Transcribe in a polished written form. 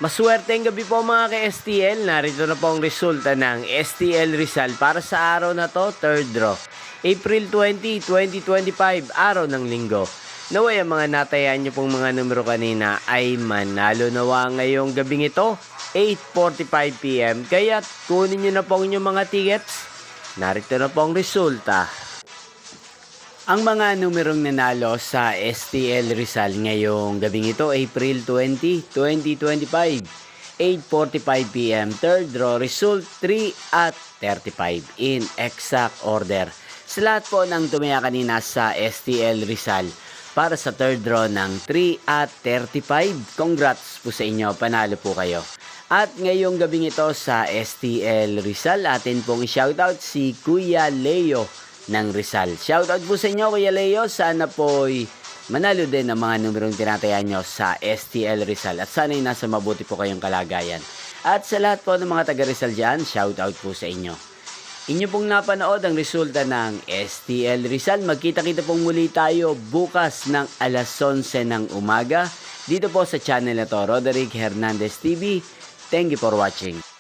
Maswerteng gabi po mga ka-STL. Narito na po ang resulta ng STL Rizal para sa araw na to, third draw. April 20, 2025, araw ng linggo. Naway ang mga natayaan nyo pong mga numero kanina ay manalo nawa ngayong gabing ito, 8:45 PM. Kaya kunin nyo na po ang inyong mga tickets. Narito na po ang resulta. Ang mga numerong nanalo sa STL Rizal ngayong gabing ito, April 20, 2025, 8:45 PM, third draw, result 3 at 35 in exact order. Sa lahat po ng tumaya kanina sa STL Rizal para sa third draw ng 3 at 35, congrats po sa inyo, panalo po kayo. At ngayong gabing ito sa STL Rizal, atin pong i-shoutout si Kuya Leo ng Rizal. Shoutout po sa inyo Kuya Leo, sana po'y manalo din ang mga numerong tinatayaan nyo sa STL Rizal at sana'y nasa mabuti po kayong kalagayan. At sa lahat po ng mga taga Rizal dyan, shoutout po sa inyo. Inyo pong napanood ang resulta ng STL Rizal. Magkita-kita pong muli tayo bukas ng alas 11 ng umaga dito po sa channel na to, Roderick Hernandez TV. Thank you for watching.